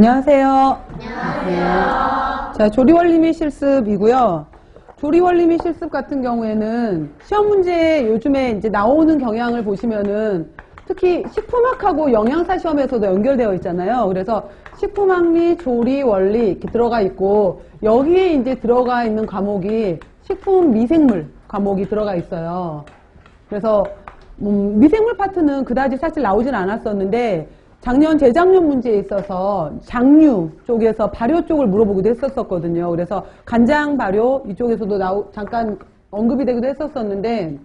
안녕하세요. 안녕하세요. 자, 조리원리 및 실습이고요. 조리원리 및 실습 같은 경우에는 시험 문제 요즘에 이제 나오는 경향을 보시면은 특히 식품학하고 영양사 시험에서도 연결되어 있잖아요. 그래서 식품학 및 조리원리 이렇게 들어가 있고, 여기에 이제 들어가 있는 과목이 식품 미생물 과목이 들어가 있어요. 그래서 미생물 파트는 그다지 사실 나오진 않았었는데, 작년, 재작년 문제에 있어서 장류 쪽에서 발효 쪽을 물어보기도 했었거든요. 그래서 간장 발효 이쪽에서도 잠깐 언급이 되기도 했었었는데,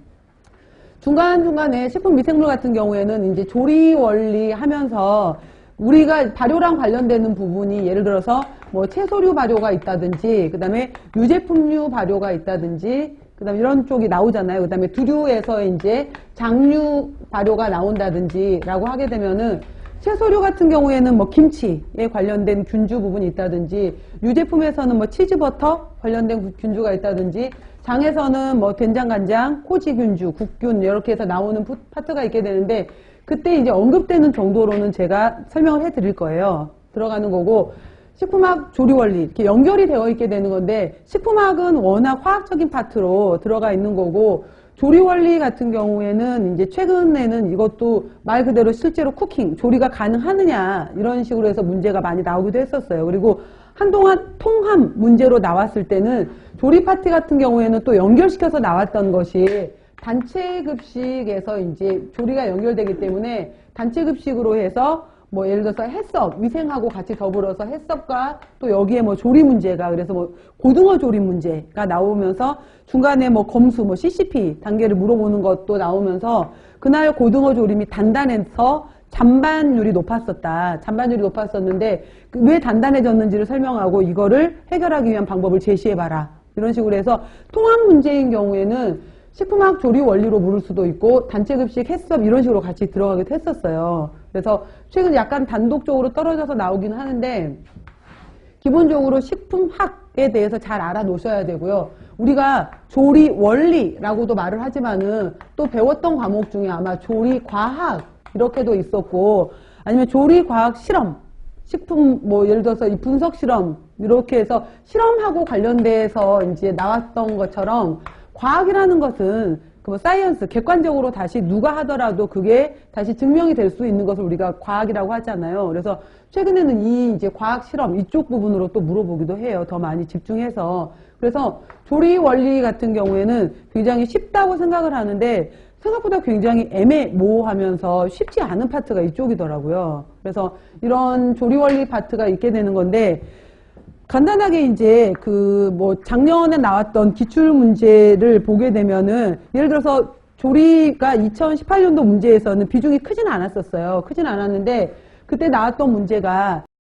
중간중간에 식품 미생물 같은 경우에는 이제 조리 원리 하면서 우리가 발효랑 관련되는 부분이 예를 들어서 뭐 채소류 발효가 있다든지, 그 다음에 유제품류 발효가 있다든지, 그 다음에 이런 쪽이 나오잖아요. 그 다음에 두류에서 이제 장류 발효가 나온다든지 라고 하게 되면은, 채소류 같은 경우에는 뭐 김치에 관련된 균주 부분이 있다든지, 유제품에서는 뭐 치즈버터 관련된 균주가 있다든지, 장에서는 뭐 된장간장, 코지균주, 국균 이렇게 해서 나오는 파트가 있게 되는데, 그때 이제 언급되는 정도로는 제가 설명을 해드릴 거예요. 들어가는 거고, 식품학 조리원리 이렇게 연결이 되어 있게 되는 건데, 식품학은 워낙 화학적인 파트로 들어가 있는 거고, 조리원리 같은 경우에는 이제 최근에는 이것도 말 그대로 실제로 쿠킹, 조리가 가능하느냐 이런 식으로 해서 문제가 많이 나오기도 했었어요. 그리고 한동안 통합 문제로 나왔을 때는 조리 파트 같은 경우에는 또 연결시켜서 나왔던 것이 단체급식에서 이제 조리가 연결되기 때문에 단체급식으로 해서 뭐 예를 들어서 해썹, 위생하고 같이 더불어서 해썹과 또 여기에 뭐 조리 문제가, 그래서 뭐 고등어 조리 문제가 나오면서 중간에 뭐 검수, 뭐 CCP 단계를 물어보는 것도 나오면서 그날 고등어 조림이 단단해서 잔반율이 높았었다. 잔반율이 높았었는데 왜 단단해졌는지를 설명하고 이거를 해결하기 위한 방법을 제시해봐라. 이런 식으로 해서 통합 문제인 경우에는 식품학 조리 원리로 물을 수도 있고 단체급식 해썹 이런 식으로 같이 들어가기도 했었어요. 그래서 최근 약간 단독적으로 떨어져서 나오긴 하는데, 기본적으로 식품학에 대해서 잘 알아놓으셔야 되고요. 우리가 조리 원리라고도 말을 하지만은 또 배웠던 과목 중에 아마 조리 과학 이렇게도 있었고, 아니면 조리 과학 실험, 식품 뭐 예를 들어서 이 분석 실험 이렇게 해서 실험하고 관련돼서 이제 나왔던 것처럼, 과학이라는 것은 그 사이언스, 객관적으로 다시 누가 하더라도 그게 다시 증명이 될 수 있는 것을 우리가 과학이라고 하잖아요. 그래서 최근에는 이 이제 과학 실험 이쪽 부분으로 또 물어보기도 해요. 더 많이 집중해서. 그래서 조리 원리 같은 경우에는 굉장히 쉽다고 생각을 하는데 생각보다 굉장히 애매모호하면서 쉽지 않은 파트가 이쪽이더라고요. 그래서 이런 조리 원리 파트가 있게 되는 건데, 간단하게 이제 뭐 작년에 나왔던 기출 문제를 보게 되면은 예를 들어서 조리가 2018년도 문제에서는 비중이 크진 않았었어요. 크진 않았는데 그때 나왔던 문제가